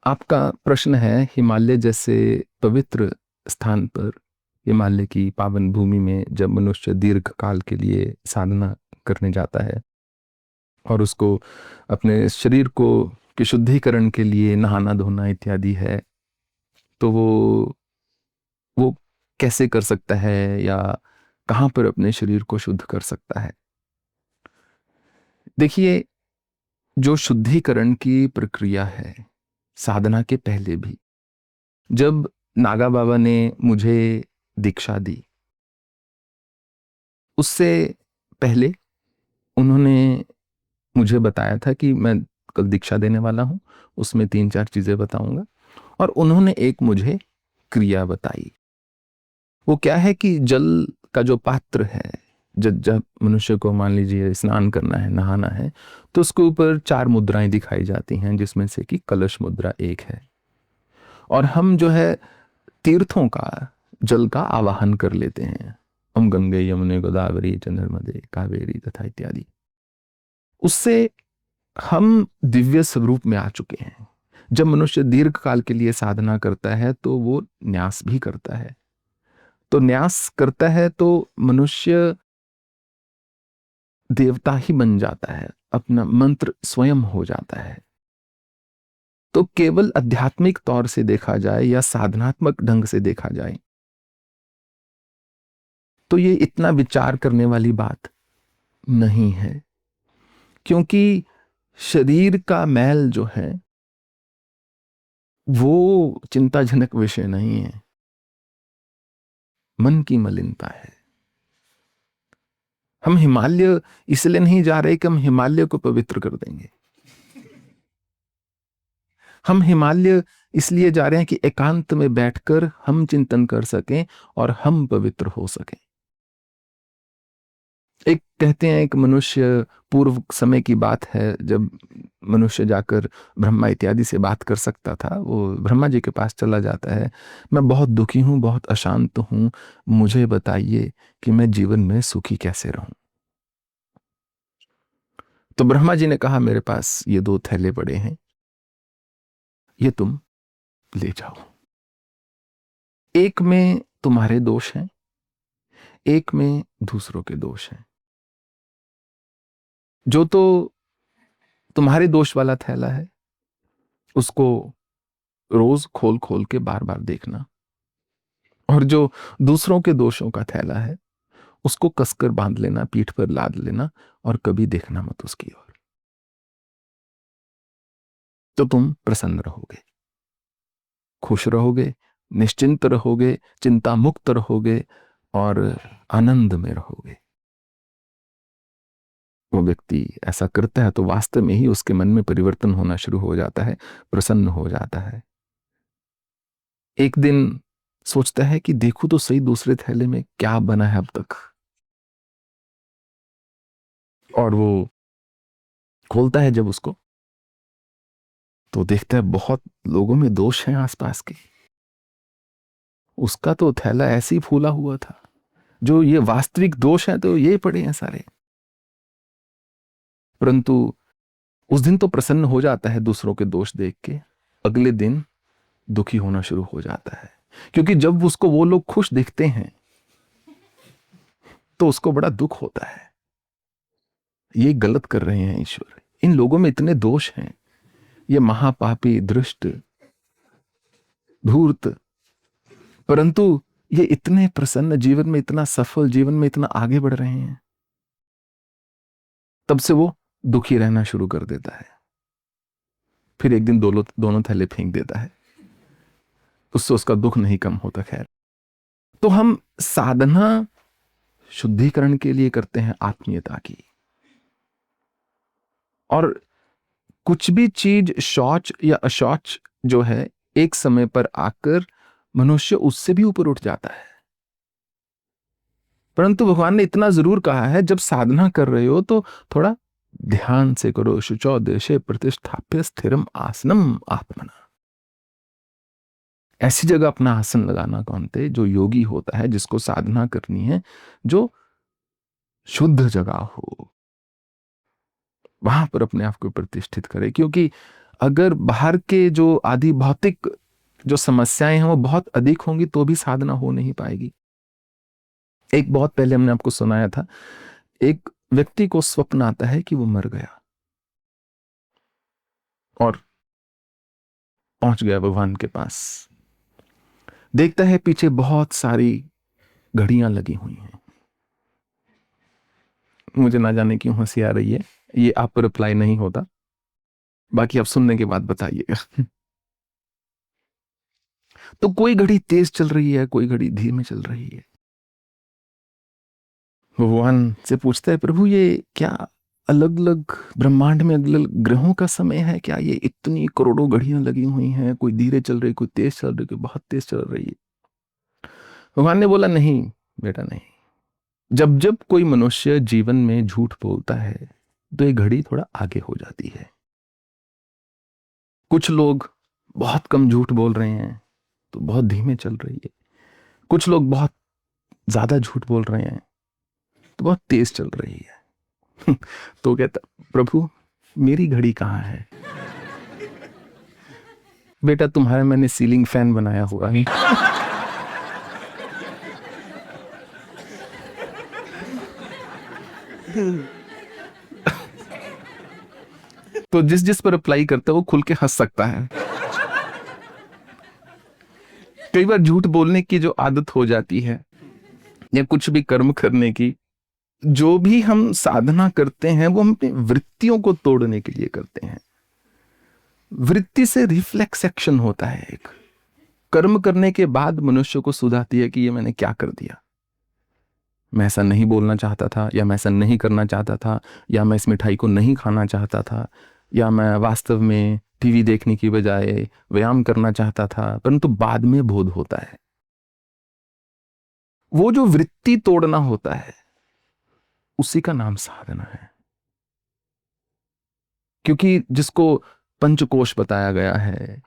आपका प्रश्न है हिमालय जैसे पवित्र स्थान पर, हिमालय की पावन भूमि में जब मनुष्य दीर्घ काल के लिए साधना करने जाता है और उसको अपने शरीर को के शुद्धिकरण के लिए नहाना धोना इत्यादि है, तो वो कैसे कर सकता है या कहाँ पर अपने शरीर को शुद्ध कर सकता है। देखिए, जो शुद्धिकरण की प्रक्रिया है साधना के पहले भी, जब नागा बाबा ने मुझे दीक्षा दी, उससे पहले उन्होंने मुझे बताया था कि मैं कल दीक्षा देने वाला हूं, उसमें 3-4 चीजें बताऊंगा। और उन्होंने एक मुझे क्रिया बताई। वो क्या है कि जल का जो पात्र है, जब जब मनुष्य को मान लीजिए स्नान करना है, नहाना है, तो उसके ऊपर 4 मुद्राएं दिखाई जाती हैं, जिसमें से कि कलश मुद्रा एक है। और हम जो है तीर्थों का जल का आवाहन कर लेते हैं, हम गंगे यमुने गोदावरी चंद्रमदे कावेरी तथा इत्यादि। उससे हम दिव्य स्वरूप में आ चुके हैं। जब मनुष्य दीर्घ काल के लिए साधना करता है तो वो न्यास भी करता है। तो न्यास करता है तो मनुष्य देवता ही बन जाता है, अपना मंत्र स्वयं हो जाता है। तो केवल आध्यात्मिक तौर से देखा जाए या साधनात्मक ढंग से देखा जाए तो ये इतना विचार करने वाली बात नहीं है, क्योंकि शरीर का मैल जो है वो चिंताजनक विषय नहीं है, मन की मलिनता है। हम हिमालय इसलिए नहीं जा रहे कि हम हिमालय को पवित्र कर देंगे। हम हिमालय इसलिए जा रहे हैं कि एकांत में बैठकर हम चिंतन कर सकें और हम पवित्र हो सकें। एक कहते हैं, एक मनुष्य, पूर्व समय की बात है, जब मनुष्य जाकर ब्रह्मा इत्यादि से बात कर सकता था, वो ब्रह्मा जी के पास चला जाता है, मैं बहुत दुखी हूं, बहुत अशांत हूं, मुझे बताइए कि मैं जीवन में सुखी कैसे रहूं। तो ब्रह्मा जी ने कहा, मेरे पास ये 2 थैले पड़े हैं, ये तुम ले जाओ। एक में तुम्हारे दोष हैं, एक में दूसरों के दोष हैं। जो तो तुम्हारे दोष वाला थैला है उसको रोज खोल खोल के बार बार देखना, और जो दूसरों के दोषों का थैला है उसको कसकर बांध लेना, पीठ पर लाद लेना, और कभी देखना मत उसकी ओर। तो तुम प्रसन्न रहोगे, खुश रहोगे, निश्चिंत रहोगे, चिंता मुक्त रहोगे और आनंद में रहोगे। वो व्यक्ति ऐसा करता है तो वास्तव में ही उसके मन में परिवर्तन होना शुरू हो जाता है, प्रसन्न हो जाता है। एक दिन सोचता है कि देखूं तो सही दूसरे थैले में क्या बना है अब तक, और वो खोलता है जब उसको, तो देखता है बहुत लोगों में दोष हैं आसपास के। उसका तो थैला ऐसे ही फूला हुआ था, जो ये वास्तविक दोष हैं तो ये पड़े हैं सारे। परंतु उस दिन तो प्रसन्न हो जाता है दूसरों के दोष देख के, अगले दिन दुखी होना शुरू हो जाता है, क्योंकि जब उसको वो लोग खुश दिखते हैं तो उसको बड़ा दुख होता है। ये गलत कर रहे हैं ईश्वर, इन लोगों में इतने दोष हैं, ये महापापी, दृष्ट, धूर्त, परंतु ये इतने प्रसन्न, जीवन में इतना सफल, जीवन में इतना आगे बढ़ रहे हैं। तब से वो दुखी रहना शुरू कर देता है। फिर एक दिन दोनों थैले फेंक देता है, उससे उसका दुख नहीं कम होता। खैर, तो हम साधना शुद्धिकरण के लिए करते हैं, आत्मीयता की। और कुछ भी चीज शौच या अशौच जो है, एक समय पर आकर मनुष्य उससे भी ऊपर उठ जाता है। परंतु भगवान ने इतना जरूर कहा है, जब साधना कर रहे हो तो थोड़ा ध्यान से करो। शुचौ देशे प्रतिष्ठाप्य स्थिरम आसनम आत्मना। ऐसी जगह अपना आसन लगाना कौनते, जो योगी होता है, जिसको साधना करनी है, जो शुद्ध जगह हो, वहां पर अपने आप को प्रतिष्ठित करे। क्योंकि अगर बाहर के जो आदि भौतिक जो समस्याएं हैं वो बहुत अधिक होंगी तो भी साधना हो नहीं पाएगी। एक बहुत पहले हमने आपको सुनाया था, एक व्यक्ति को स्वप्न आता है कि वो मर गया और पहुंच गया भगवान के पास। देखता है पीछे बहुत सारी घड़ियां लगी हुई हैं। मुझे ना जाने क्यों हंसी आ रही है, ये आप पर अप्लाई नहीं होता, बाकी आप सुनने के बाद बताइएगा। तो कोई घड़ी तेज चल रही है, कोई घड़ी धीमे चल रही है। भगवान से पूछता है, प्रभु ये क्या अलग अलग ब्रह्मांड में अलग अलग ग्रहों का समय है क्या? ये इतनी करोड़ों घड़ियां लगी हुई हैं, कोई धीरे चल रही, कोई तेज चल रही, कोई बहुत तेज चल रही है। भगवान ने बोला, नहीं बेटा नहीं। जब जब कोई मनुष्य जीवन में झूठ बोलता है तो ये घड़ी थोड़ा आगे हो जाती है। कुछ लोग बहुत कम झूठ बोल रहे हैं तो बहुत धीमे चल रही है। कुछ लोग बहुत ज्यादा झूठ बोल रहे हैं तो बहुत तेज चल रही है। तो कहता, प्रभु मेरी घड़ी कहाँ है? बेटा तुम्हारा मैंने सीलिंग फैन बनाया हुआ है। तो जिस जिस पर अप्लाई करता है वो खुल के हंस सकता है। कई बार झूठ बोलने की जो आदत हो जाती है या कुछ भी कर्म करने की, जो भी हम साधना करते हैं वो हम अपनी वृत्तियों को तोड़ने के लिए करते हैं। वृत्ति से रिफ्लेक्स एक्शन होता है। एक कर्म करने के बाद मनुष्य को सुधाती है कि ये मैंने क्या कर दिया। मैं ऐसा नहीं बोलना चाहता था, या मैं ऐसा नहीं करना चाहता था, या मैं इस मिठाई को नहीं खाना चाहता था, या मैं वास्तव में टीवी देखने की बजाय व्यायाम करना चाहता था। परंतु बाद में बोध होता है। वो जो वृत्ति तोड़ना होता है उसी का नाम साधना है। क्योंकि जिसको पंचकोश बताया गया है,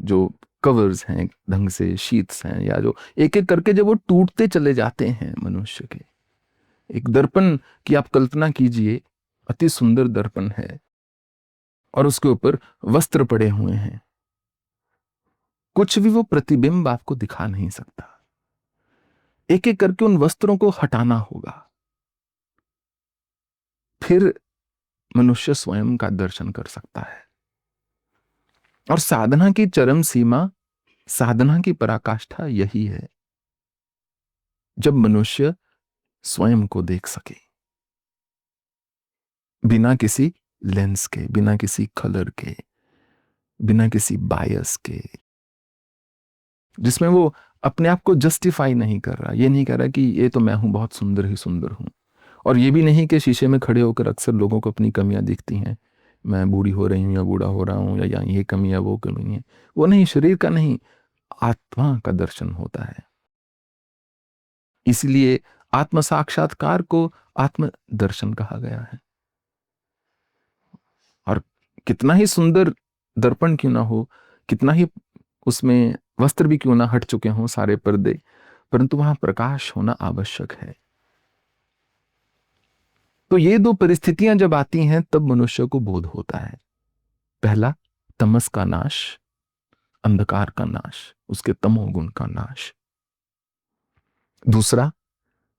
जो कवर्स हैं ढंग से, शीट्स हैं, या जो एक एक करके जब वो टूटते चले जाते हैं मनुष्य के, एक दर्पण की आप कल्पना कीजिए, अति सुंदर दर्पण है और उसके ऊपर वस्त्र पड़े हुए हैं, कुछ भी वो प्रतिबिंब आपको दिखा नहीं सकता। एक एक करके उन वस्त्रों को हटाना होगा, फिर मनुष्य स्वयं का दर्शन कर सकता है। और साधना की चरम सीमा, साधना की पराकाष्ठा यही है, जब मनुष्य स्वयं को देख सके, बिना किसी लेंस के, बिना किसी कलर के, बिना किसी बायस के, जिसमें वो अपने आप को जस्टिफाई नहीं कर रहा। ये नहीं कह रहा कि ये तो मैं हूं, बहुत सुंदर ही सुंदर हूं। और ये भी नहीं कि शीशे में खड़े होकर अक्सर लोगों को अपनी कमियां दिखती हैं, मैं बूढ़ी हो रही हूं या बूढ़ा हो रहा हूं, या ये कमी है वो कमी है। वो नहीं, शरीर का नहीं, आत्मा का दर्शन होता है। इसलिए आत्म साक्षात्कार को आत्म दर्शन कहा गया है। और कितना ही सुंदर दर्पण क्यों ना हो, कितना ही उसमें वस्त्र भी क्यों ना हट चुके हों, सारे पर्दे, परंतु वहां प्रकाश होना आवश्यक है। तो ये दो परिस्थितियां जब आती हैं तब मनुष्य को बोध होता है। पहला, तमस का नाश, अंधकार का नाश, उसके तमोगुण का नाश। दूसरा,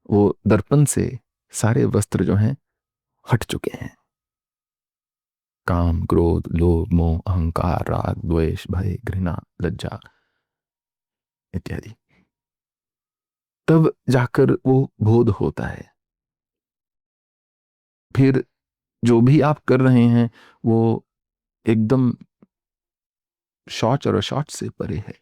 वो दर्पण से सारे वस्त्र जो हैं हट चुके हैं, काम, क्रोध, लोभ, मोह, अहंकार, राग, द्वेष, भय, घृणा, लज्जा इत्यादि। तब जाकर वो बोध होता है। फिर जो भी आप कर रहे हैं वो एकदम शौच और अशौच से परे है।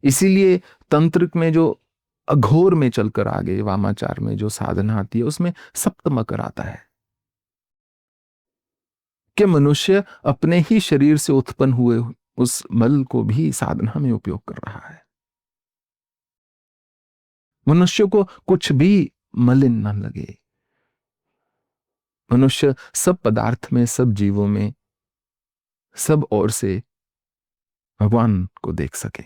इसीलिए तंत्र में जो अघोर में चलकर आगे वामाचार में जो साधना आती है उसमें सप्तमकर आता है कि मनुष्य अपने ही शरीर से उत्पन्न हुए उस मल को भी साधना में उपयोग कर रहा है। मनुष्य को कुछ भी मलिन न लगे। मनुष्य सब पदार्थ में, सब जीवों में, सब ओर से भगवान को देख सके।